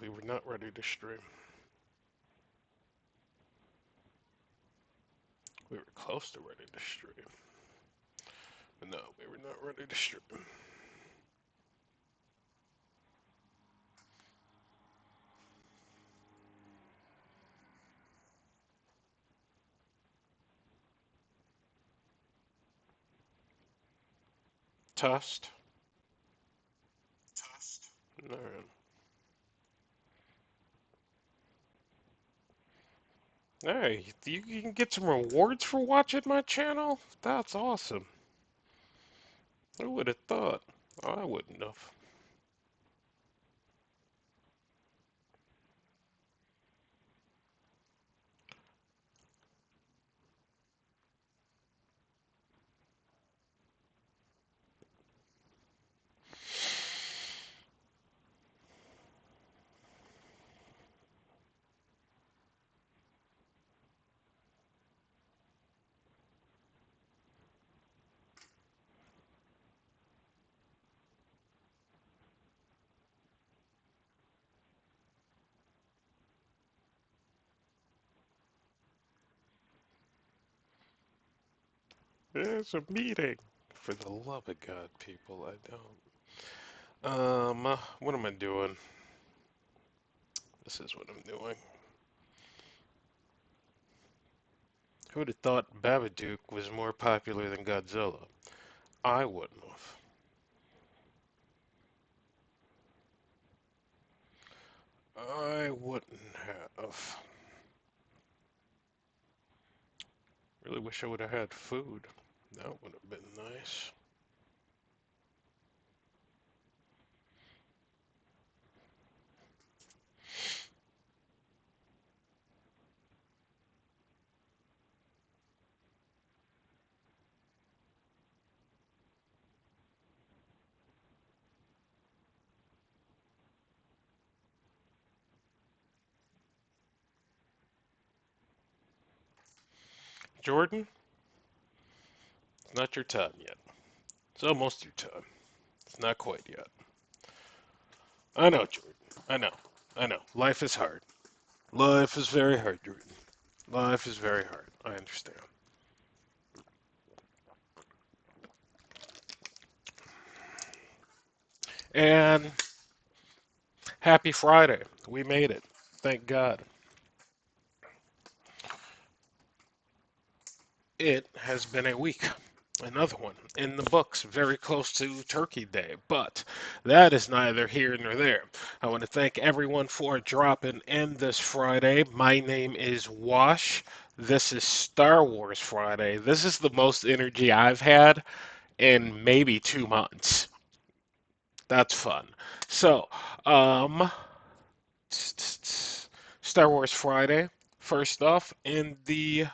we were not ready to stream. We were close to ready to stream. But no, we were not ready to stream. Test. Alright. Hey, you can get some rewards for watching my channel? That's awesome. Who would have thought? I wouldn't have. There's a meeting. For the love of God, people, I don't. What am I doing? This is what I'm doing. Who would have thought Babadook was more popular than Godzilla? I wouldn't have. I wouldn't have. Really wish I would have had food. That would have been nice. Jordan, it's not your time yet. It's almost your time. It's not quite yet. I know, Jordan. I know. I know. Life is hard. Life is very hard, Jordan. Life is very hard. I understand. And happy Friday. We made it. Thank God. It has been a week. Another one in the books, very close to Turkey Day, but that is neither here nor there. I want to thank everyone for dropping in this Friday. My name is Wash. This is Star Wars Friday. This is the most energy I've had in maybe 2 months. That's fun. So, um, Star Wars Friday. First off, in the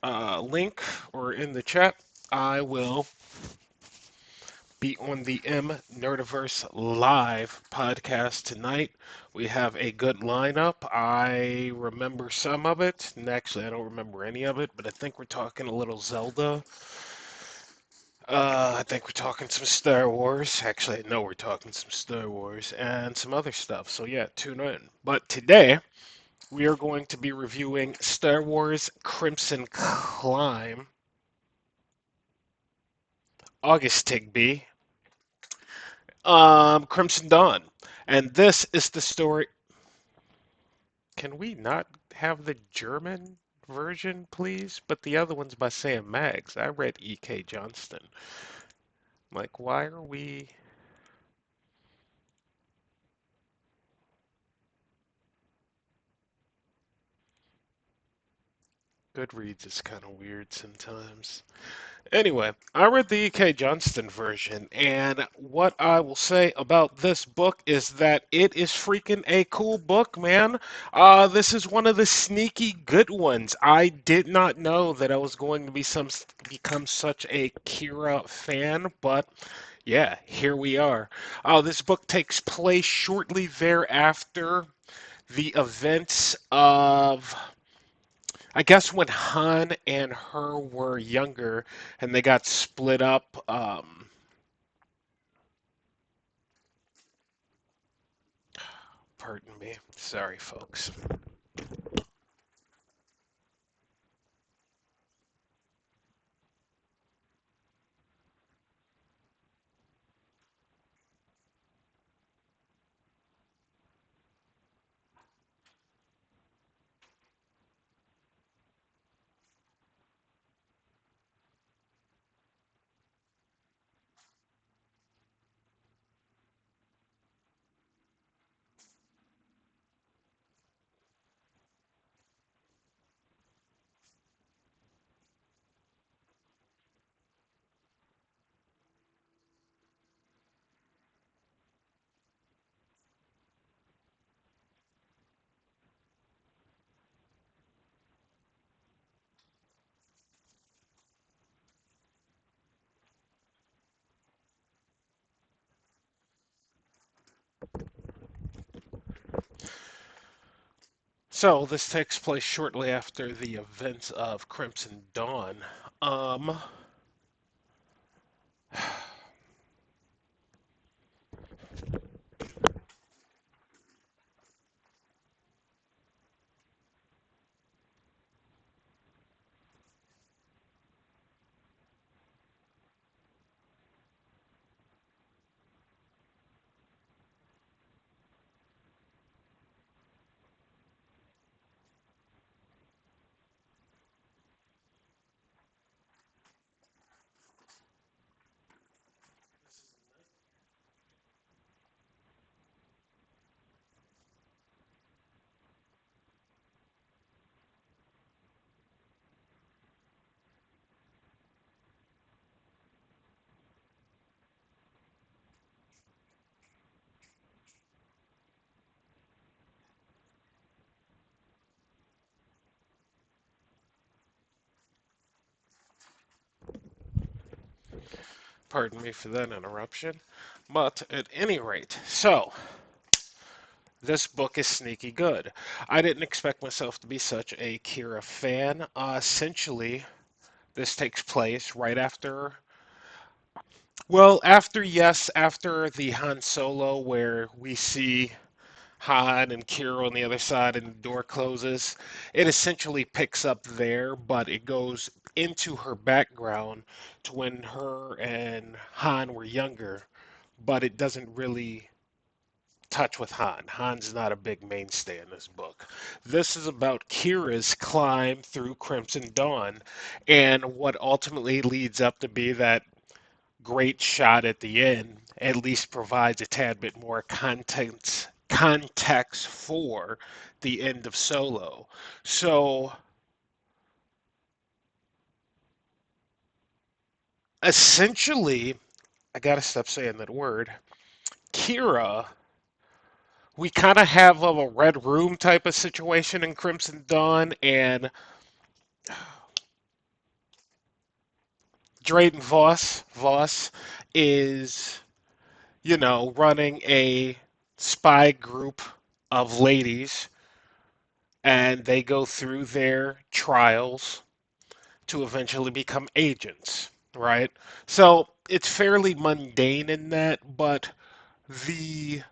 link or in the chat, I will be on the M Nerdiverse Live podcast tonight. We have a good lineup. I remember some of it, and actually, I don't remember any of it, but I think we're talking a little Zelda. I think we're talking some Star Wars. Actually, I know we're talking some Star Wars and some other stuff. So, yeah, tune in. But today, we are going to be reviewing Star Wars Crimson Climb, August Tigby, Crimson Dawn. And this is the story. Can we not have the German version, please? But the other one's by Sam Maggs. I read E.K. Johnston. Like, why are we. Goodreads is kind of weird sometimes. Anyway, I read the E.K. Johnston version, and what I will say about this book is that it is freaking a cool book, man. This is one of the sneaky good ones. I did not know that I was going to become such a Qira fan, but yeah, here we are. This book takes place shortly thereafter the events of I guess when Han and her were younger and they got split up, Pardon me. Sorry, folks. So this takes place shortly after the events of Crimson Dawn. Um, Pardon me for that interruption. But at any rate, so this book is sneaky good. I didn't expect myself to be such a Qi'ra fan. Essentially, this takes place right after, well, after the Han Solo, where we see Han and Qi'ra on the other side and the door closes. It essentially picks up there, but it goes into her background to when her and Han were younger, but it doesn't really touch with Han. Han's not a big mainstay in this book. This is about Kira's climb through Crimson Dawn and what ultimately leads up to be that great shot at the end at least provides a tad bit more context for the end of Solo. So essentially, I gotta stop saying that word. Qira, we kind of have a Red Room type of situation in Crimson Dawn, and Dryden Vos is, running a spy group of ladies, and they go through their trials to eventually become agents, right? So it's fairly mundane in that, but the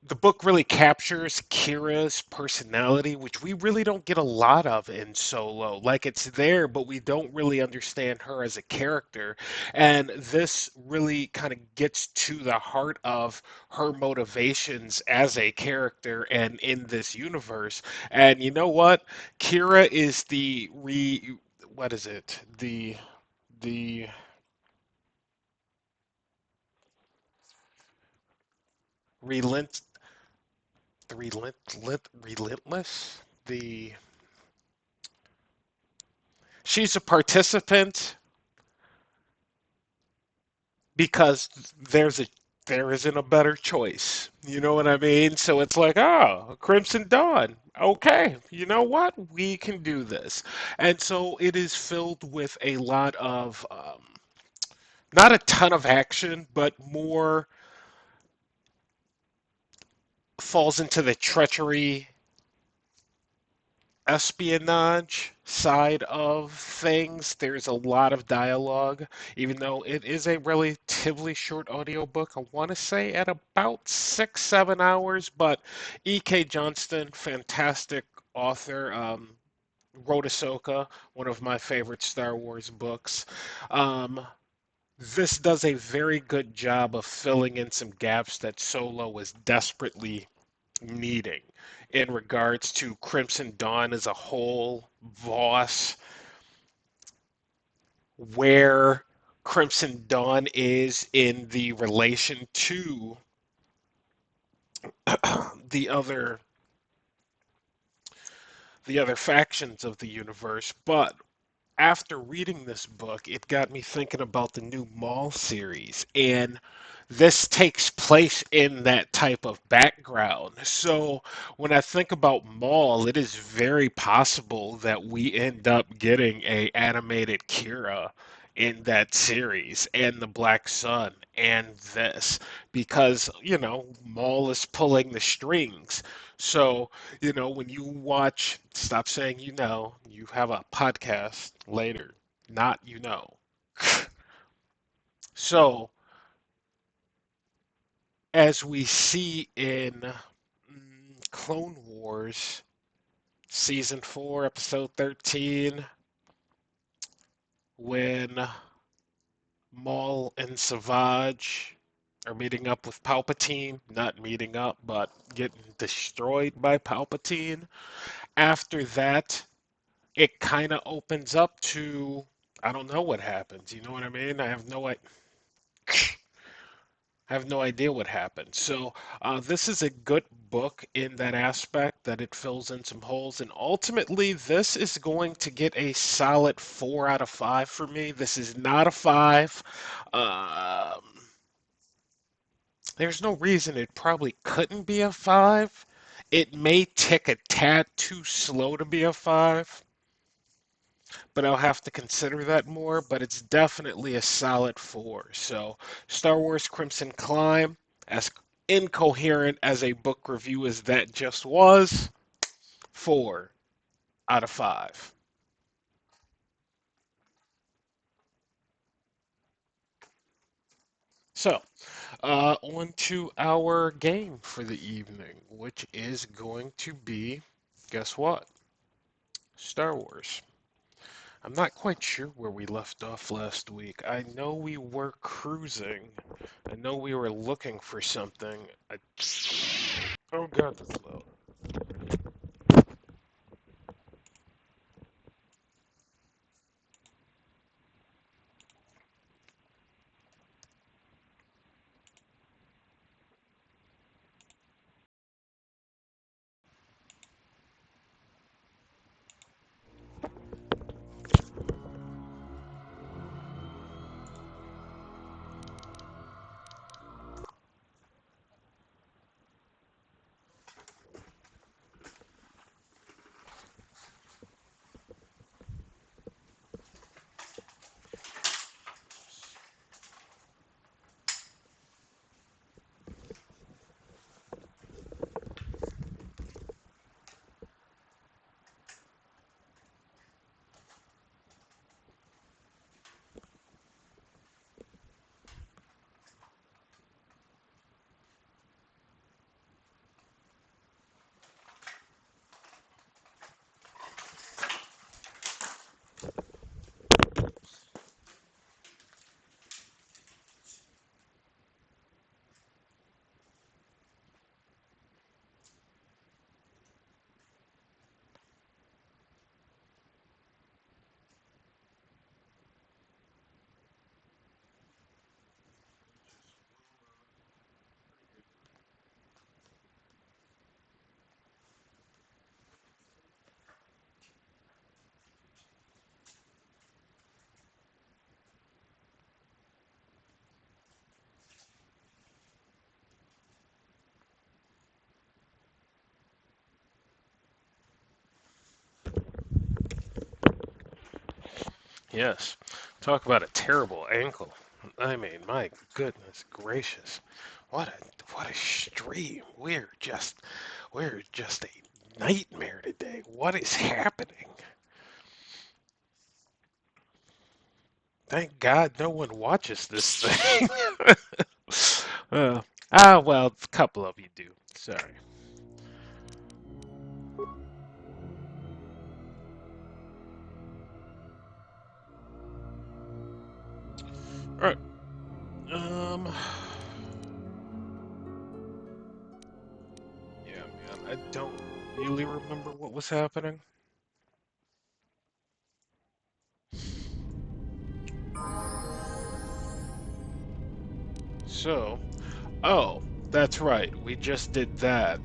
the book really captures Kira's personality, which we really don't get a lot of in Solo. Like it's there, but we don't really understand her as a character. And this really kind of gets to the heart of her motivations as a character and in this universe. And you know what? Qira is what is it? The relent relentless. The She's a participant because there isn't a better choice. You know what I mean? So it's like, oh, Crimson Dawn. Okay, you know what? We can do this. And so it is filled with a lot of, not a ton of action, but more falls into the treachery espionage side of things. There's a lot of dialogue, even though it is a relatively short audiobook. I want to say at about 6, 7 hours, but E.K. Johnston, fantastic author, wrote Ahsoka, one of my favorite Star Wars books. Um, this does a very good job of filling in some gaps that Solo was desperately needing in regards to Crimson Dawn as a whole, Voss, where Crimson Dawn is in the relation to the other the other factions of the universe. But after reading this book, it got me thinking about the new Maul series, and this takes place in that type of background. So when I think about Maul, it is very possible that we end up getting a animated Qira in that series and the Black Sun and this because Maul is pulling the strings. So when you watch, stop saying you have a podcast later, not So, as we see in Clone Wars, Season 4, Episode 13, when Maul and Savage are meeting up with Palpatine, not meeting up, but getting destroyed by Palpatine. After that, it kind of opens up to I don't know what happens. You know what I mean? I have no idea what happened. So this is a good book in that aspect that it fills in some holes, and ultimately this is going to get a solid 4 out of 5 for me. This is not a five. Um, there's no reason it probably couldn't be a five. It may tick a tad too slow to be a five, but I'll have to consider that more. But it's definitely a solid four. So, Star Wars Crimson Climb, as incoherent as a book review as that just was, 4 out of 5. So, on to our game for the evening, which is going to be, guess what? Star Wars. I'm not quite sure where we left off last week. I know we were cruising. I know we were looking for something. Oh god, that's loud. Yes. Talk about a terrible ankle. I mean, my goodness gracious. What a stream. We're just a nightmare today. What is happening? Thank God no one watches this thing. uh, well, a couple of you do. Sorry. All right. Yeah, man. I don't really remember what was happening. So, oh, that's right. We just did that.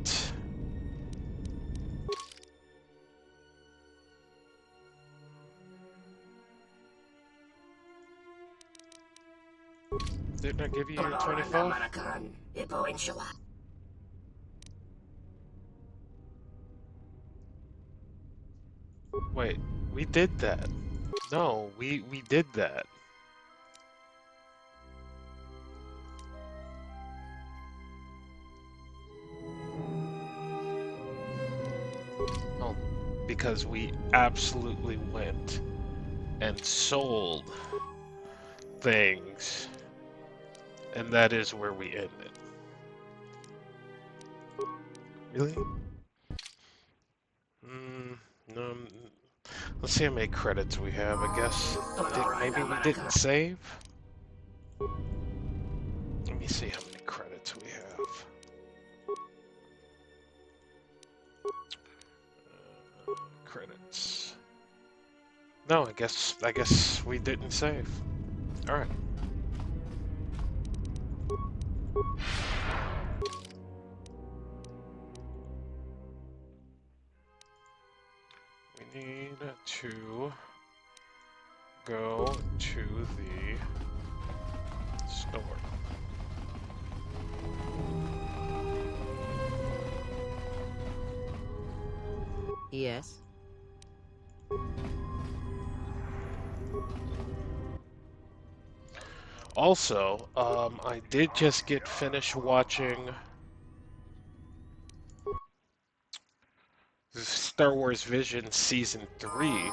Didn't I give you your 25? Wait, we did that. No, we did that. Oh, because we absolutely went and sold things, and that is where we ended. Really? No. Let's see how many credits we have. I guess maybe we didn't save. Let me see how many credits we have. Credits. No, I guess we didn't save. All right. We need to go to the store. Yes. Also, I did just get finished watching Star Wars Vision Season 3.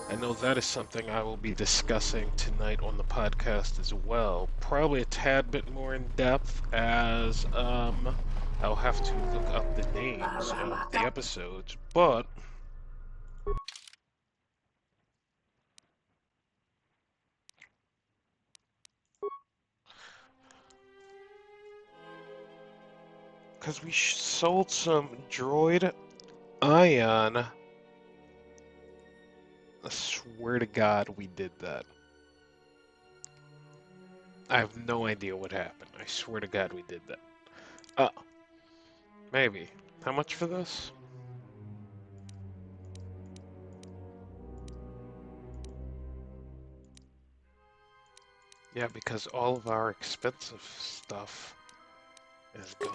I know that is something I will be discussing tonight on the podcast as well. Probably a tad bit more in depth as I'll have to look up the names of the episodes, but because we sold some droid ion. I swear to God we did that. I have no idea what happened. I swear to God we did that. Maybe. How much for this? Yeah, because all of our expensive stuff is gone.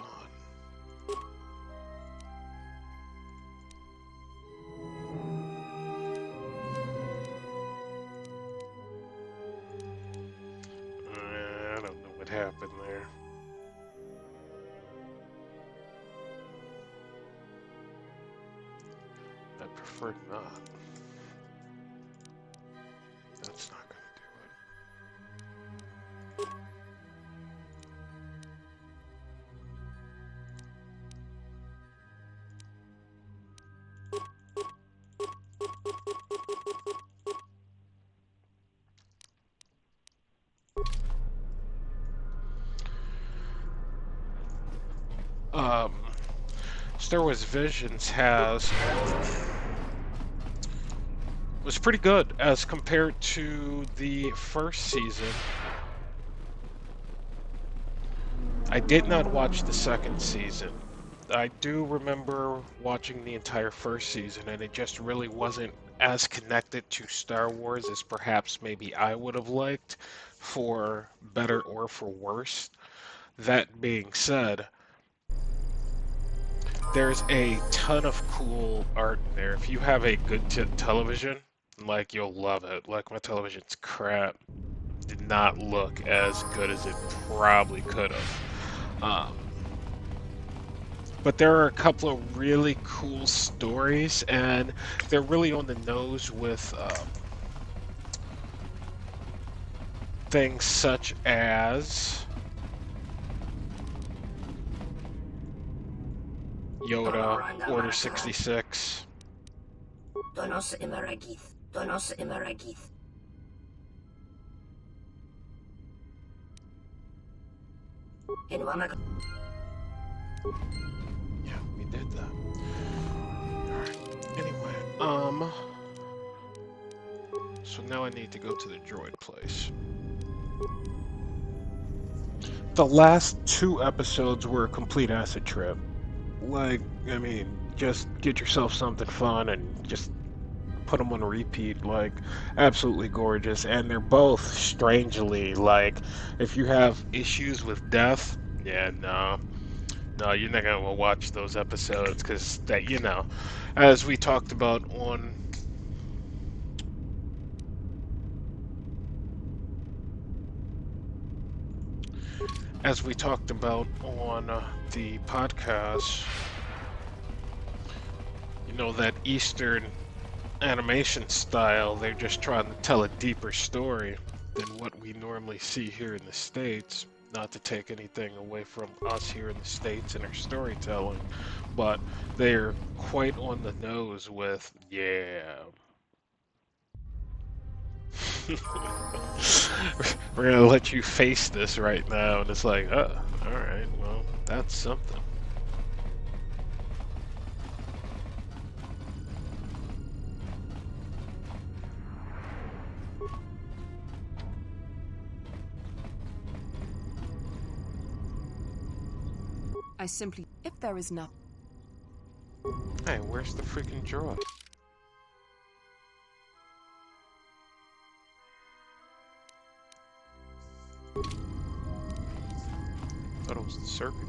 I don't know what happened there. I prefer not. That's not gonna do it. Star Wars Visions was pretty good as compared to the first season. I did not watch the second season. I do remember watching the entire first season, and it just really wasn't as connected to Star Wars as perhaps maybe I would have liked, for better or for worse. That being said, there's a ton of cool art in there. If you have a good television, like, you'll love it. Like, my television's crap. Did not look as good as it probably could have. but there are a couple of really cool stories, and they're really on the nose with things such as Yoda, Order 66. Donos Imaragith. Donos Imaragith. In Wamag. Yeah, we did that. Alright. Anyway, so now I need to go to the droid place. The last two episodes were a complete acid trip. Like, I mean, just get yourself something fun and just put them on repeat. Like, absolutely gorgeous. And they're both strangely, like, if you have issues with death, yeah, no. No, you're not gonna watch those episodes because that, as we talked about on the podcast, that Eastern animation style, they're just trying to tell a deeper story than what we normally see here in the States. Not to take anything away from us here in the States and our storytelling, but they're quite on the nose with, yeah. We're gonna let you face this right now, and it's like, alright, well, that's something. If there is nothing. Hey, where's the freaking droid? Thought it was the circuit.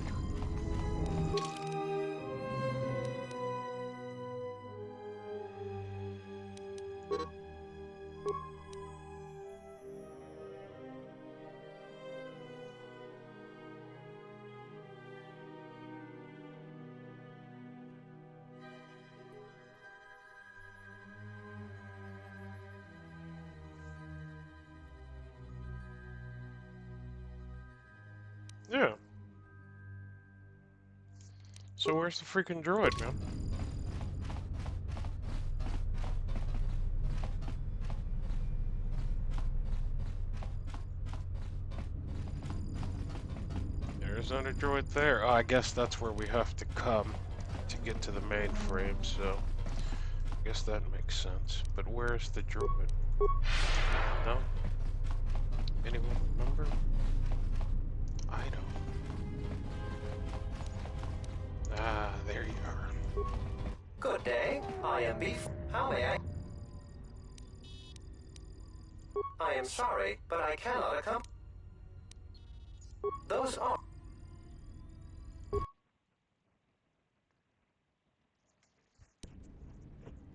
Yeah. So where's the freaking droid, man? There's another droid there. Oh, I guess that's where we have to come to get to the mainframe, so I guess that makes sense. But where's the droid? No? Anyone remember? I don't. Ah, there you are. Good day. I am Beef. How may I? I am sorry, but I cannot accompany. Those are.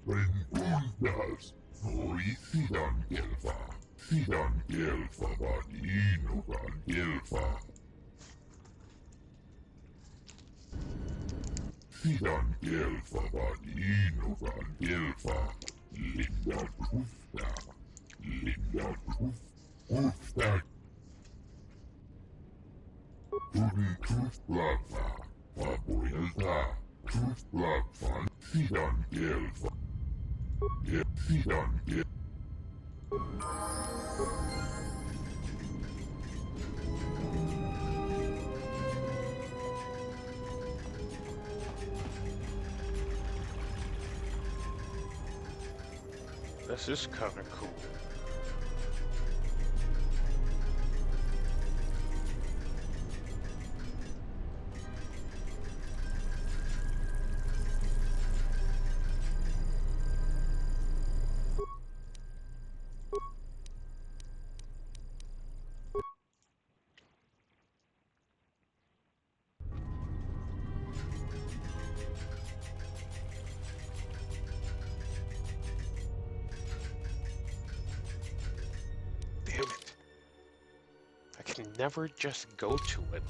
Rengundas, Sidan Gelfa, Sidan Gelfa, Vadinogan Gelfa. Sidan Gelfa, Vadinogan Gelfa, Linda Grufta, Grufta. Tudin Gruflava, Fabuelta, Gruflava, Sidan Gelfa. Sidan Gelfa. This is kind of cool. Damn it. I can never just go to it.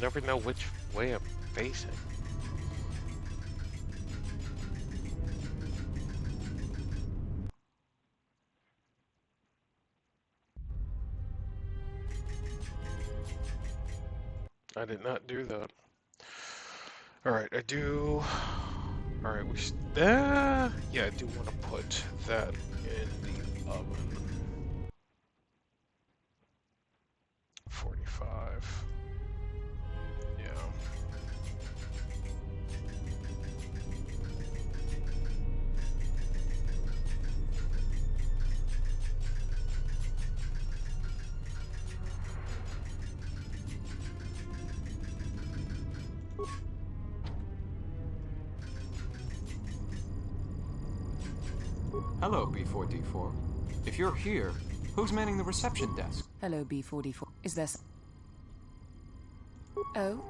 Never know which way I'm facing? I did not do that. Alright, I do... Alright, yeah, I do want to put that in the oven. 45. Yeah. Hello, B4D4. If you're here, who's manning the reception desk? Hello, B44. Is there... Oh?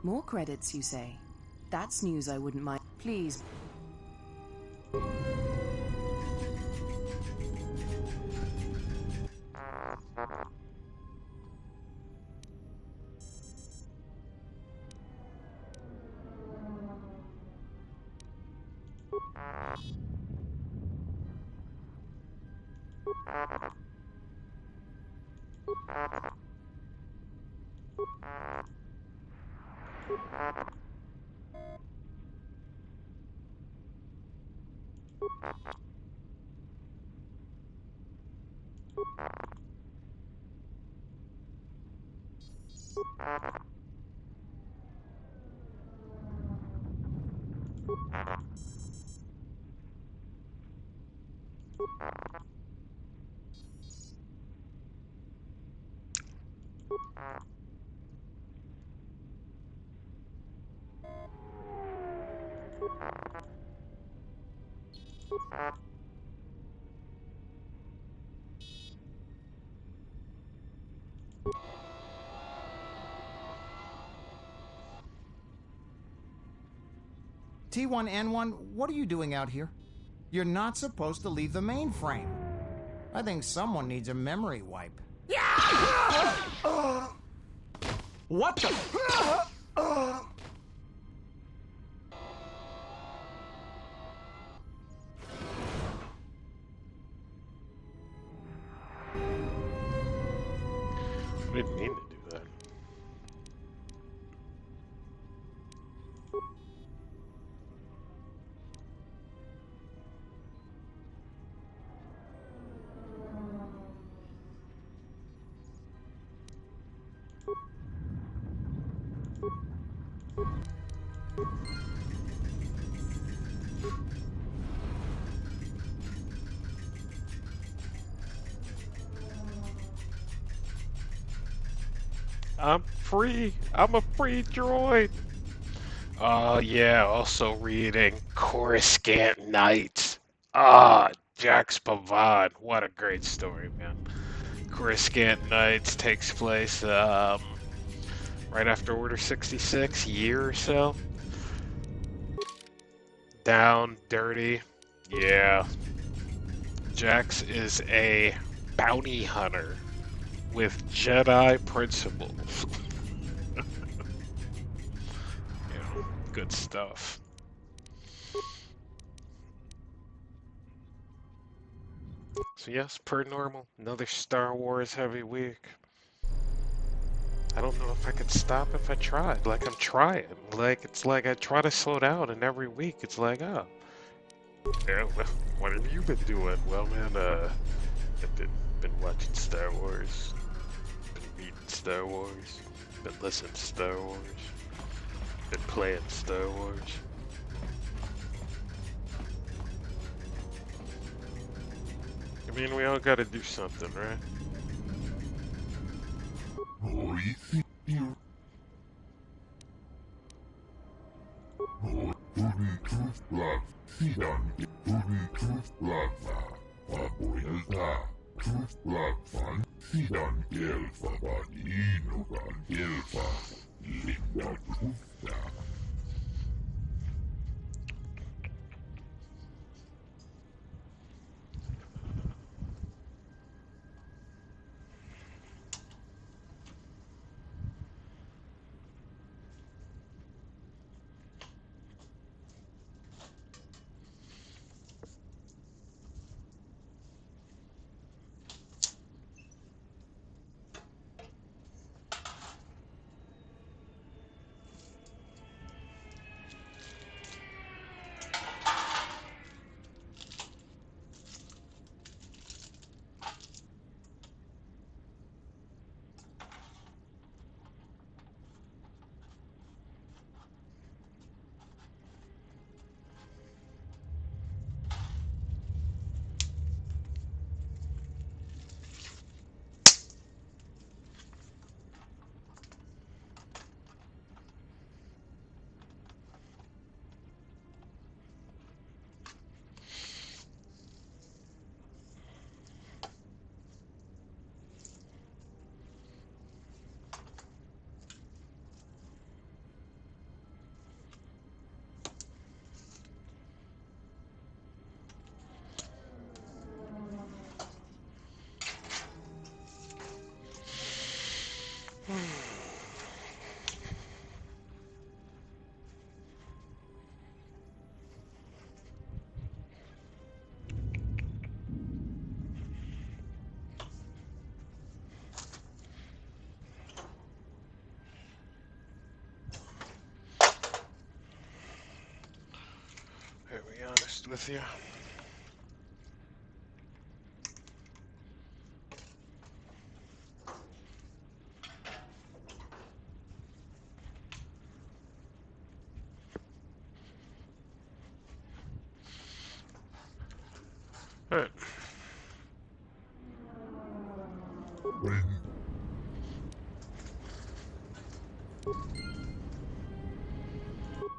More credits, you say? That's news I wouldn't mind. Please. T1N1, what are you doing out here? You're not supposed to leave the mainframe. I think someone needs a memory wipe. What the? I didn't mean to do that. I'm free. I'm a free droid. Oh yeah, also reading Coruscant Nights. Ah, Jax Pavad. What a great story, man. Coruscant Nights takes place right after Order 66, year or so. Down, dirty. Yeah. Jax is a bounty hunter with Jedi principles. Yeah, good stuff. So yes, per normal, another Star Wars heavy week. I don't know if I could stop if I tried. Like I'm trying. Like it's like I try to slow down, and every week it's like, oh, yeah, well, what have you been doing? Well, man, I've been watching Star Wars, been reading Star Wars, been listening to Star Wars, been playing Star Wars. I mean, we all gotta do something, right? honest with you. Alright. When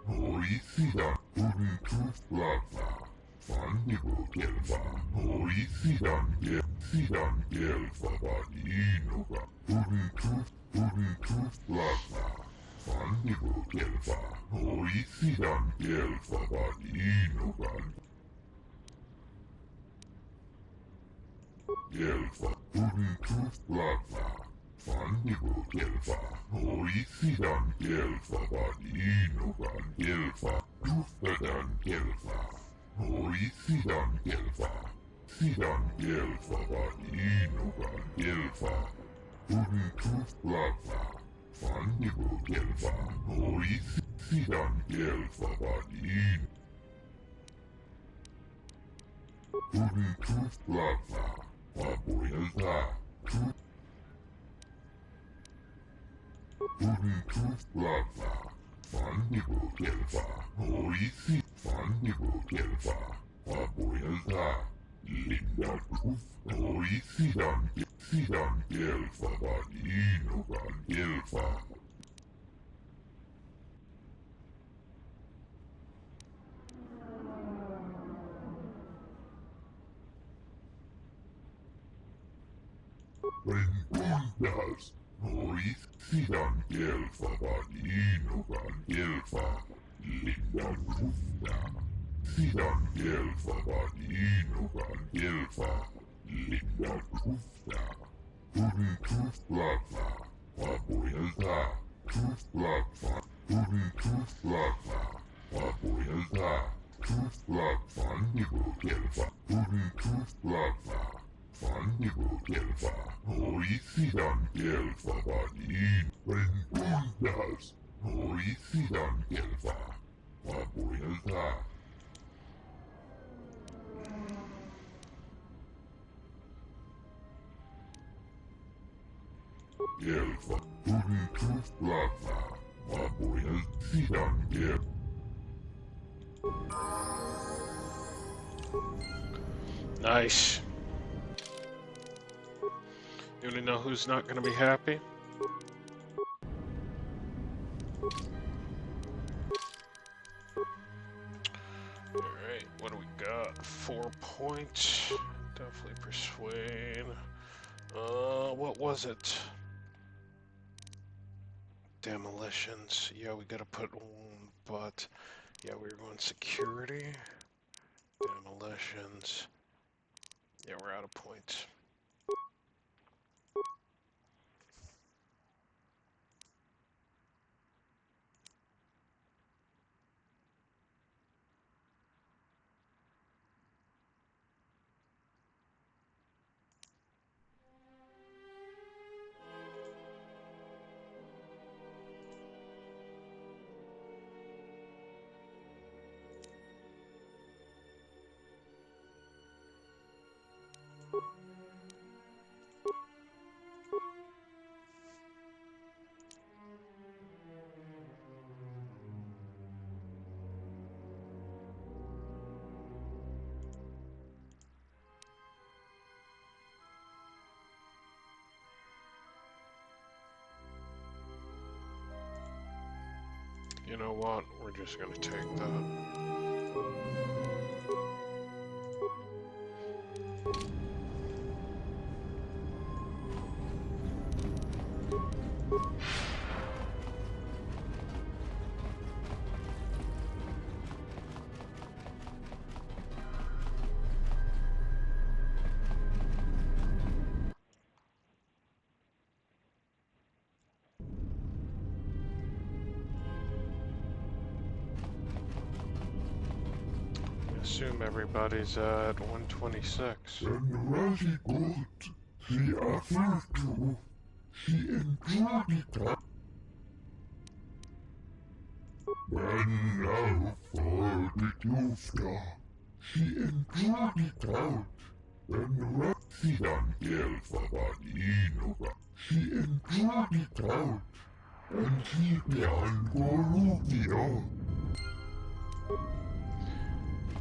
Hoisidan Uruntus Lava Fandibo Gelfa Hoisidan Gelfa Badinoga Uruntus Lava Fandibo Gelfa Hoisidan Gelfa Badinoga Gelfa Uruntus Lava Fandibo Gelfa Hoisidan Gelfa Badinogan Gelfa Dustadan Gelfa Hoisidan Gelfa Sidan Gelfa Badinogan Gelfa Uruntus Lava Fandibo Gelfa Hoisidan Gelfa Badin Uruntus Lava Pabuelta Uruntus Lava Fandibo Gelfa Hoisi Fandibo Gelfa Pabuelta Linda Cruz Hoisidan Gelfa Badinogan Gelfa When does Hoisidan Gelfa Badinogan Gelfa Linda Cruzda Sidan Gelfa Badinogan Gelfa Linda Cruzda Uruntus Lava Pabuelta Cruz Lava Uruntus Lava Pabuelta Cruz Lava Fandibo Gelfa Uruntus Lava Fandibo Gelfa Hoisidan Gelfa Badin When does Hoisidan Gelfa Pabuelta Gelfa Uruntus Lava Pabuelta Gelfa Nice. You wanna know who's not gonna be happy? Alright, what do we got? 4 points. Definitely persuade. What was it? Demolitions. Yeah, we gotta put one, but yeah, we were going security. Demolitions. Yeah, we're out of points. You know what? We're just gonna take that. Assume everybody's at 126. Generally good. The other two, she enjoyed And now for the Tuska. she enjoyed it out. And Ratsidan Gelfabaninoga. She enjoyed it out. And she behind Gorutio.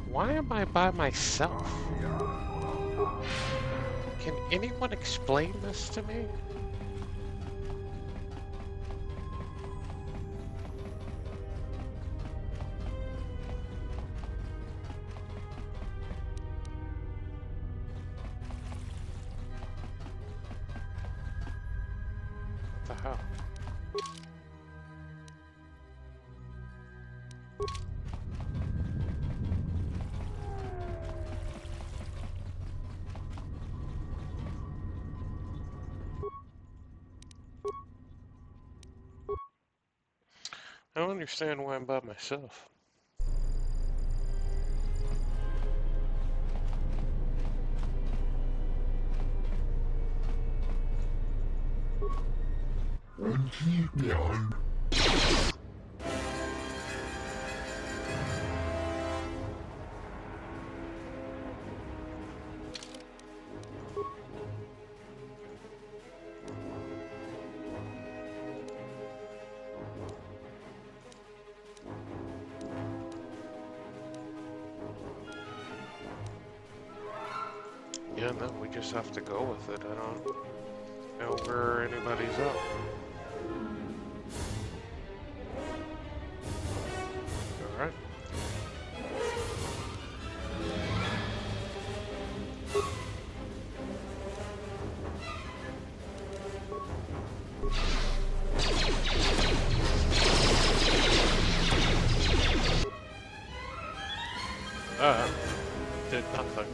Why am I by myself? Can anyone explain this to me? What the hell? I don't understand why I'm by myself. And she behind. Yeah, no, we just have to go with it. I don't know where anybody's up. Alright. Did nothing.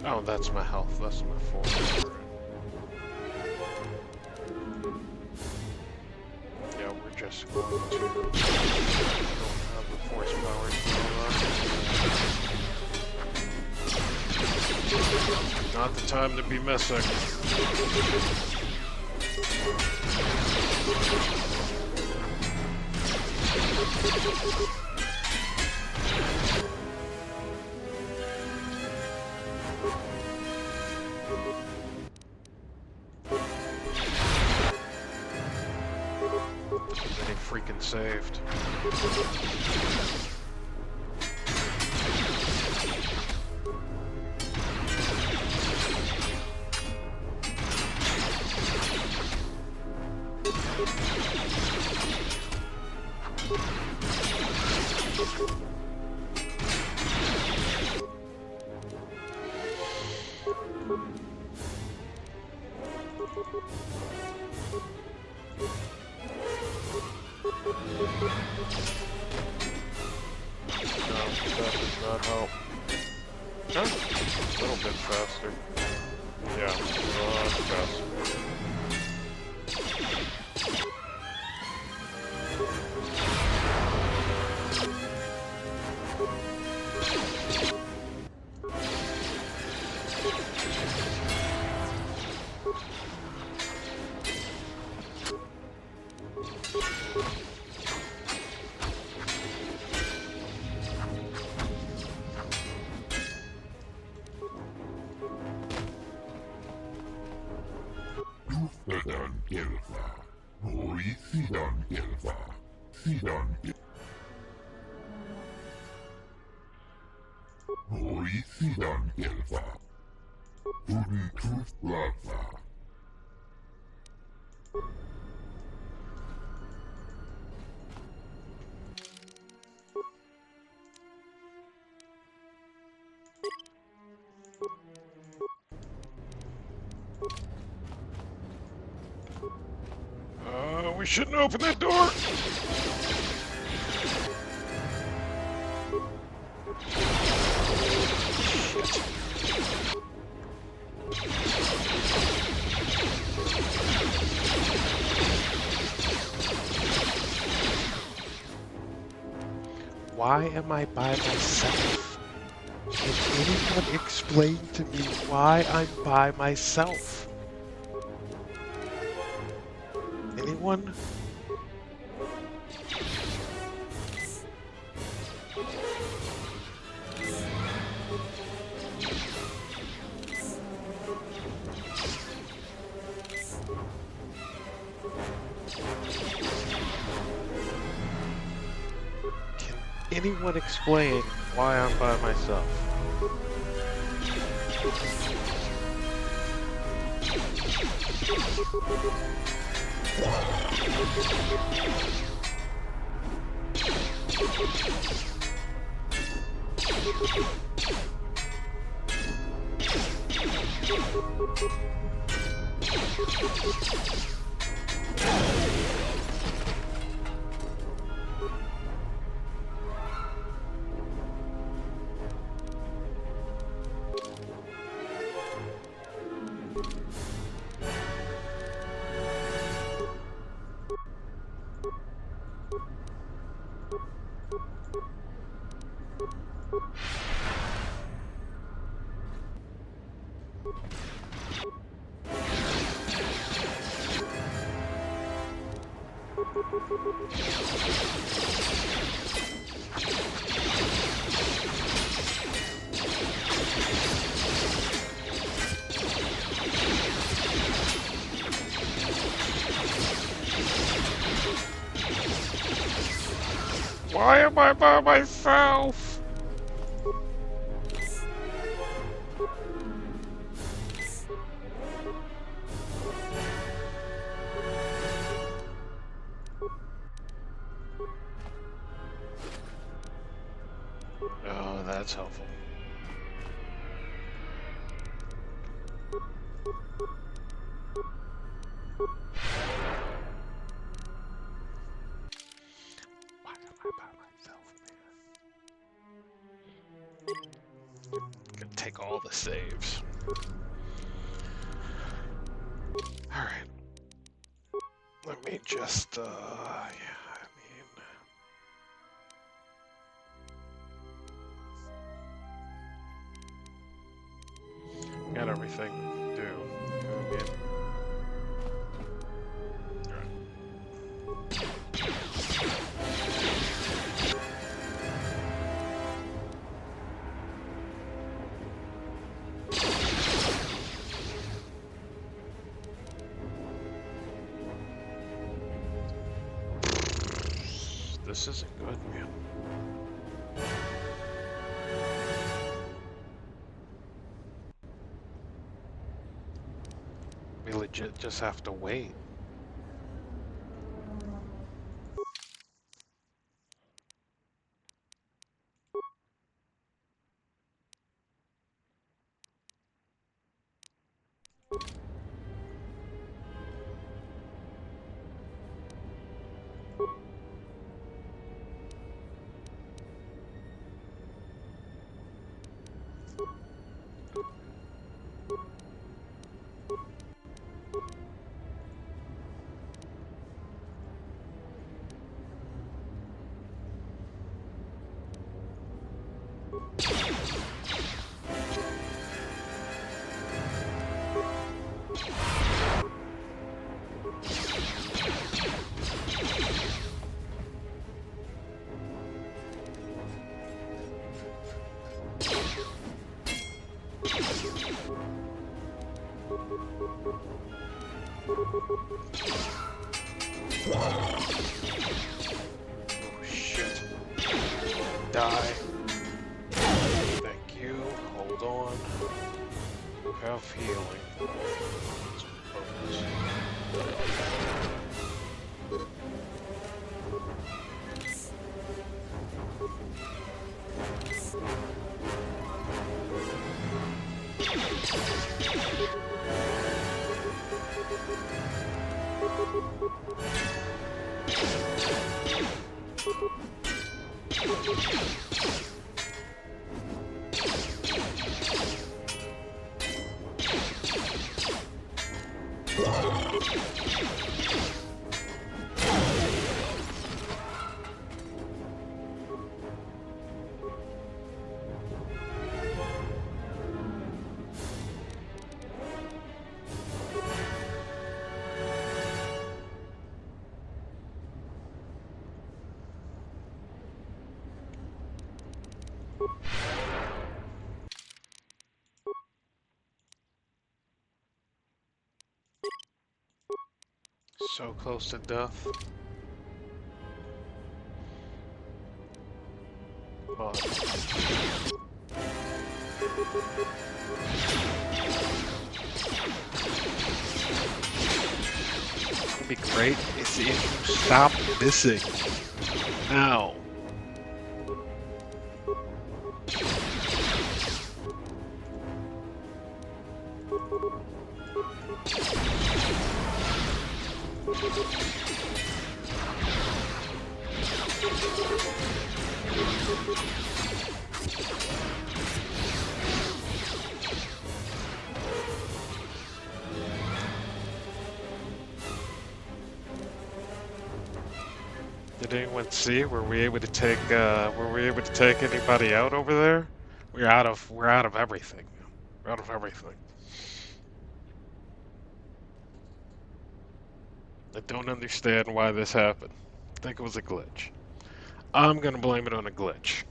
Oh, that's my health. That's my full. Yeah, we're just going to. Don't have the force power to Not the time to be missing. Then he freaking saved. That does not help. Huh? A little bit faster. Yeah, a lot faster. Sidan Gelfa. Hoi Sidan Gelfa. Sidan Gelfa. Hoi Sidan Gelfa. Trudy Truth Plaza. We shouldn't open that door. Why am I by myself? Can anyone explain to me why I'm by myself? Anyone? Can anyone explain why I'm by myself? Why am I by myself? Oh, that's helpful. Why am I by myself, man? Gonna take all the saves. Alright. Let me just, got everything due. Okay. Alright. This isn't good, man. We legit just have to wait. Oh shit. Die. Thank you. Hold on. Okay. of healing. So close to death. But what'd be great is if you stop missing. Now. Did anyone see? Were we able to take anybody out over there? We're out of everything. We're out of everything. I don't understand why this happened. I think it was a glitch. I'm gonna blame it on a glitch.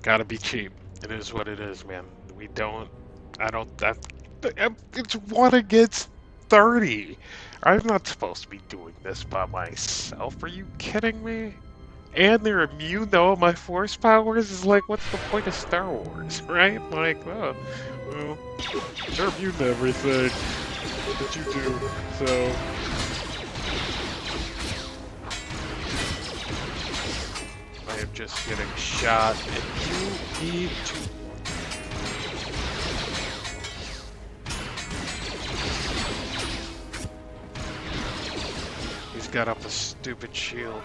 Gotta be cheap. It is what it is, man. It's 1 against 30. I'm not supposed to be doing this by myself. Are you kidding me? And they're immune to all my force powers? Is like, what's the point of Star Wars, right? Like, oh, well, they're immune to everything that you do, so... I am just getting shot, and you need to... He's got up a stupid shield.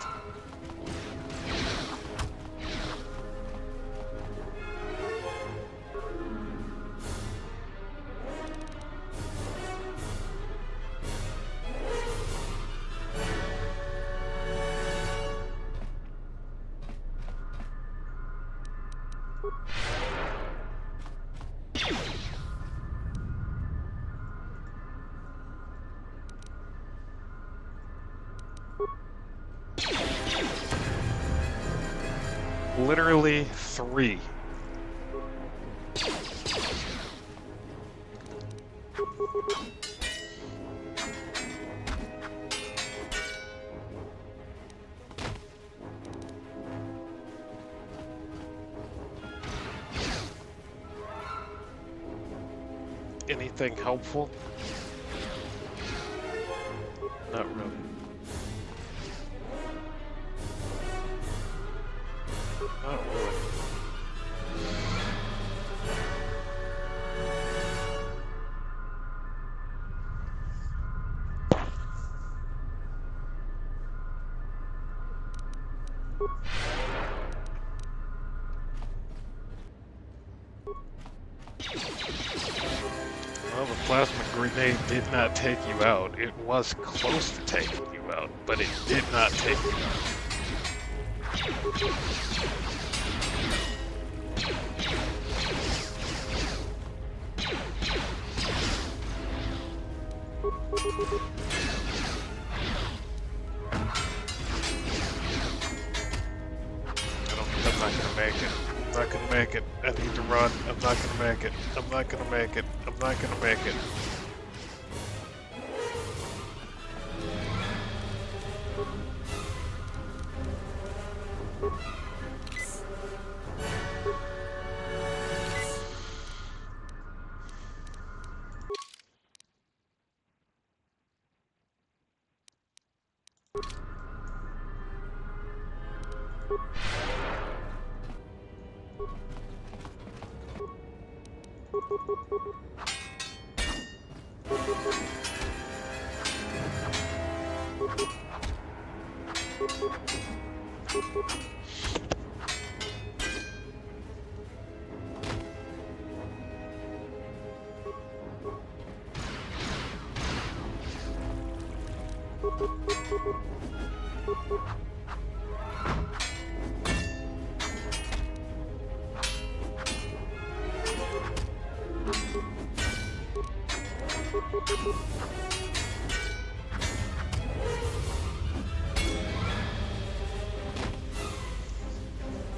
Literally 3. Anything helpful? Not really. Not really. Well, the plasma grenade did not take you out. It was close to taking you out, but it did not take you out. I'm not gonna make it. I'm not gonna make it. I need to run. I'm not gonna make it. I'm not gonna make it. I'm not gonna make it.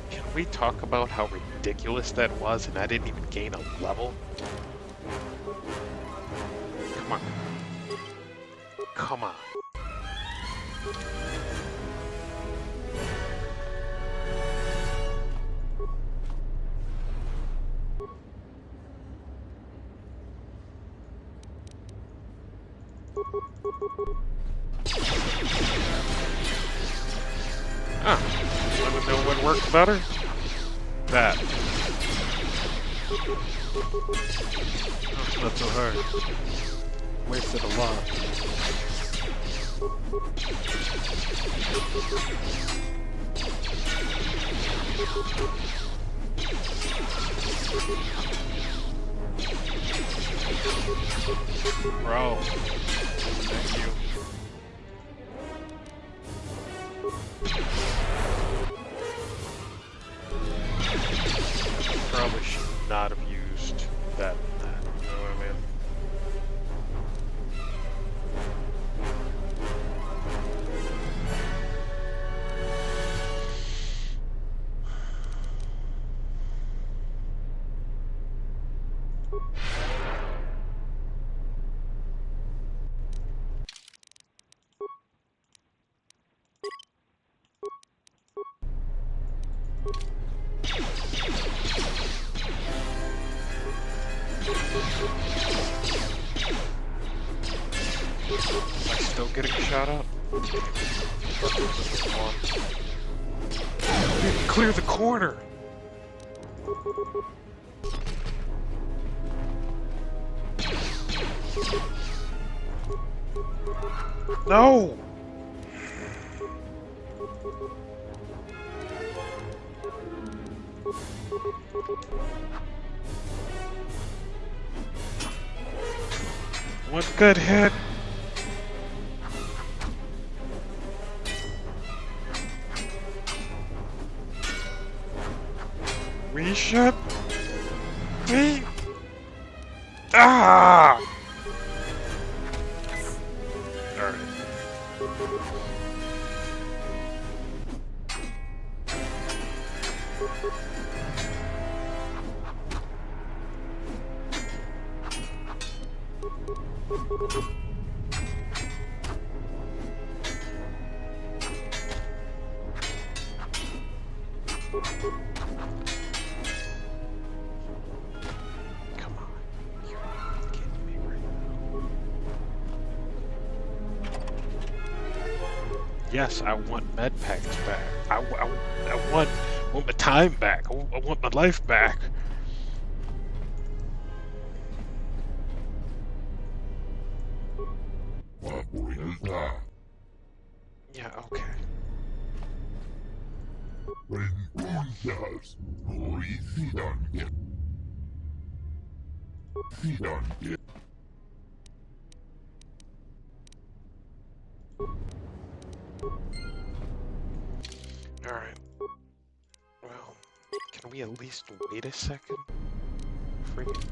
Can we talk about how ridiculous that was and I didn't even gain a level? Come on. Come on. Ah, want to know what worked better? That. Oh, not so hard. Wasted a lot. Bro. Thank you. Probably should not have used that. You know what I mean? Am I still getting shot up? Clear the corner! No! One good hit. We should be. Ah! Alright. Come on. You're kidding me right now. Yes, I want med packs back. I want my time back. I want my life back. Yeah, okay. Alright. Well, can we at least wait a second? Freaking.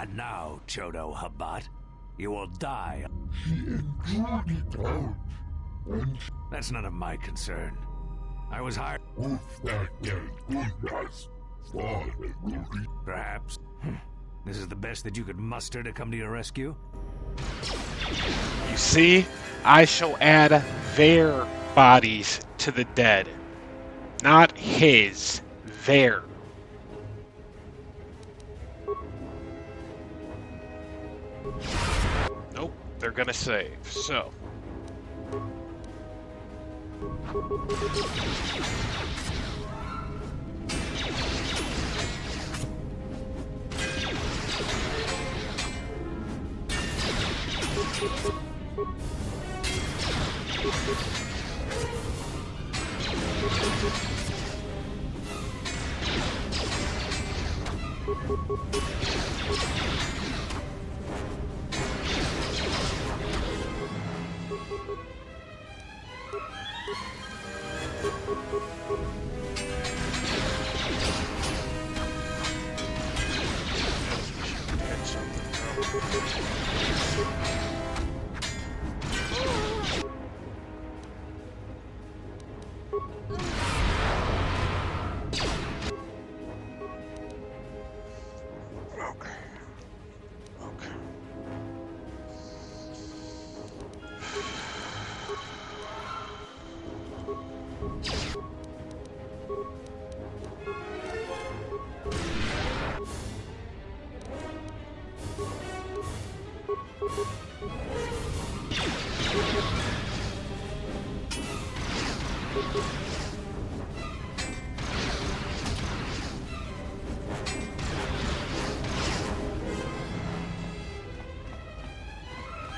And now, Chodo Habat, you will die. That's none of my concern. I was hired. Perhaps. This is the best that you could muster to come to your rescue? You see, I shall add their bodies to the dead. Not his. Their. Nope, they're gonna save, so.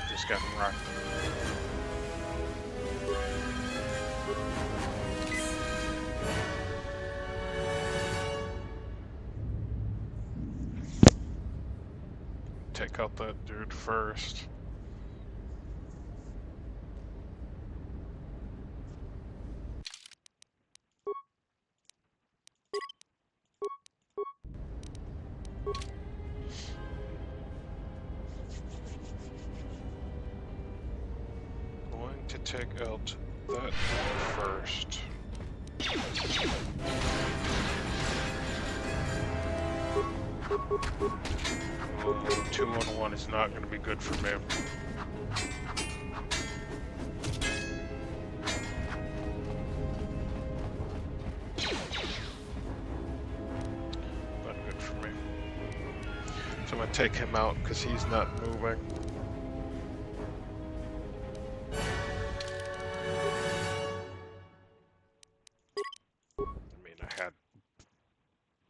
Just got rocked. Take out that dude first. Going to take out that first. Oh, 2-on-1 is not going to be good for me. Not good for me. So I'm going to take him out because he's not moving. I mean, I had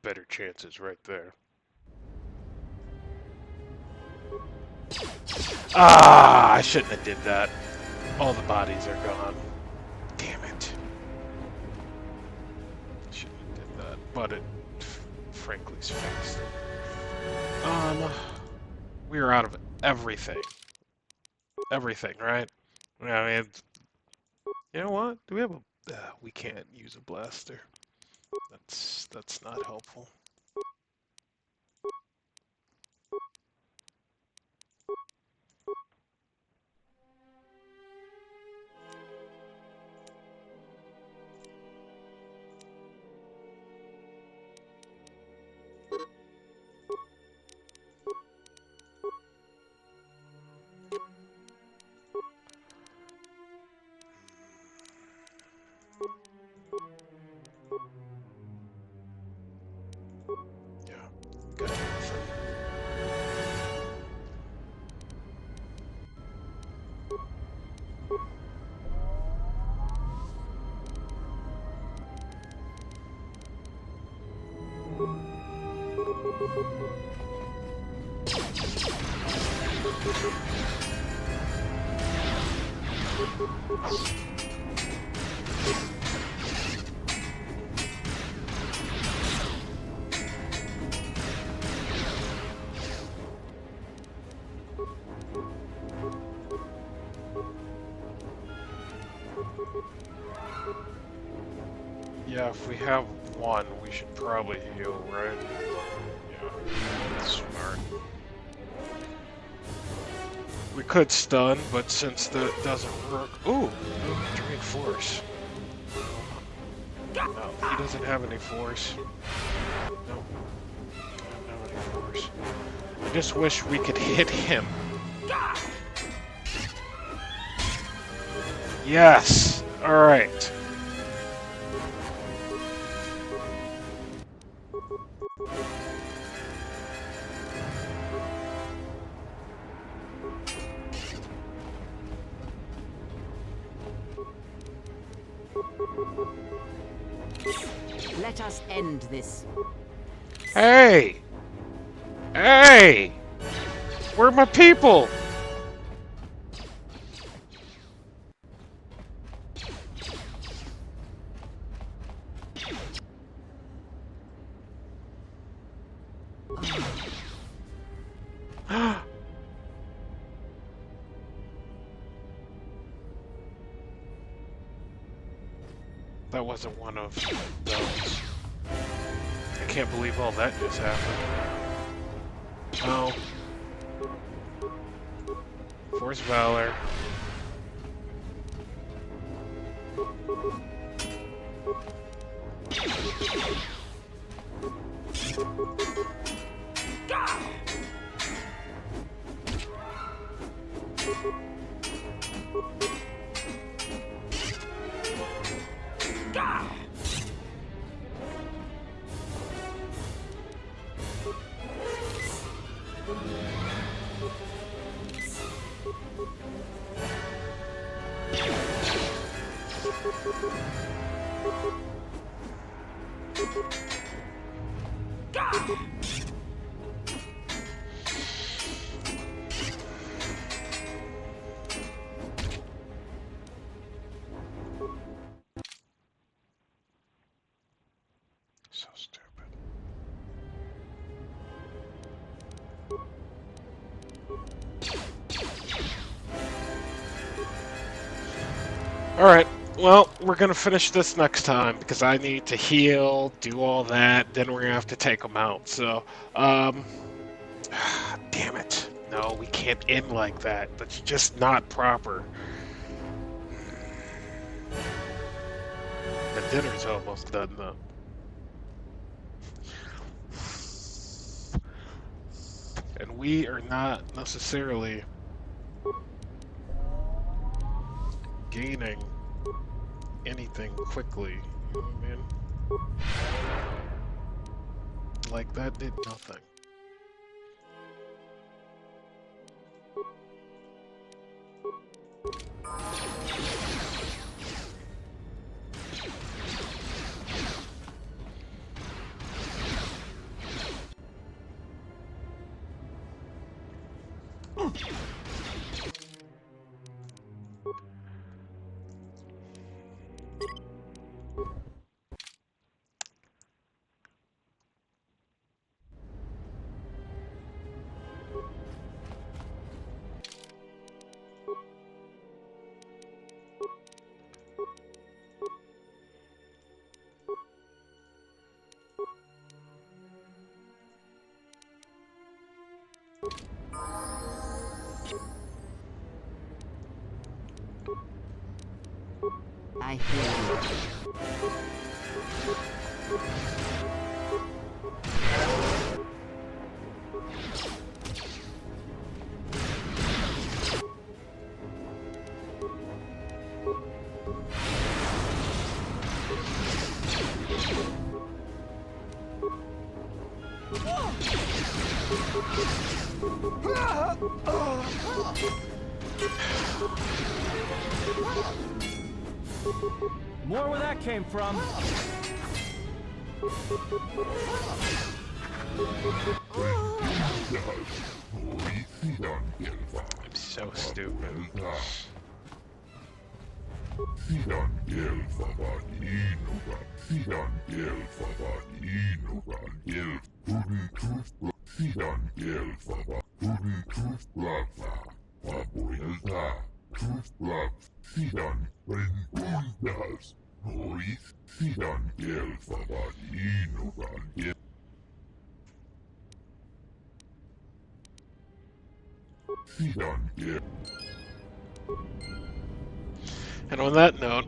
better chances right there. Ah, I shouldn't have did that. All the bodies are gone. Damn it. Shouldn't have did that, but it frankly is fast. We are out of everything. Everything, right? I mean, you know what? Do we have a? We can't use a blaster. That's not helpful. Yeah, if we have one, we should probably heal, right? Yeah, that's smart. We could stun, but since that doesn't work... Ooh! Drain force. No, he doesn't have any force. No. Doesn't have any force. I just wish we could hit him. Yes! Alright. Let us end this. Hey! Hey! Where are my people? That wasn't one of those. I can't believe all that just happened. Oh. Force Valor. So stupid. Alright, well, we're gonna finish this next time because I need to heal, do all that, then we're gonna have to take them out, so, damn it. No, we can't end like that. That's just not proper. The dinner's almost done, though. And we are not necessarily gaining anything quickly. You know what I mean? Like, that did nothing. I hear you. More where that came from. I'm so stupid. And on that note,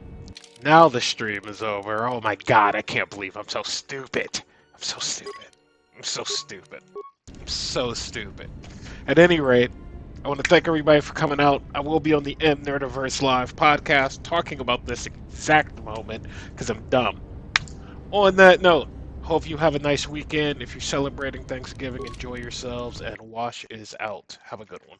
now the stream is over. Oh my god, I can't believe I'm so stupid. I'm so stupid. I'm so stupid. I'm so stupid. At any rate, I want to thank everybody for coming out. I will be on the M Nerdiverse Live podcast talking about this exact moment because I'm dumb. On that note, hope you have a nice weekend. If you're celebrating Thanksgiving, enjoy yourselves, and Wash is out. Have a good one.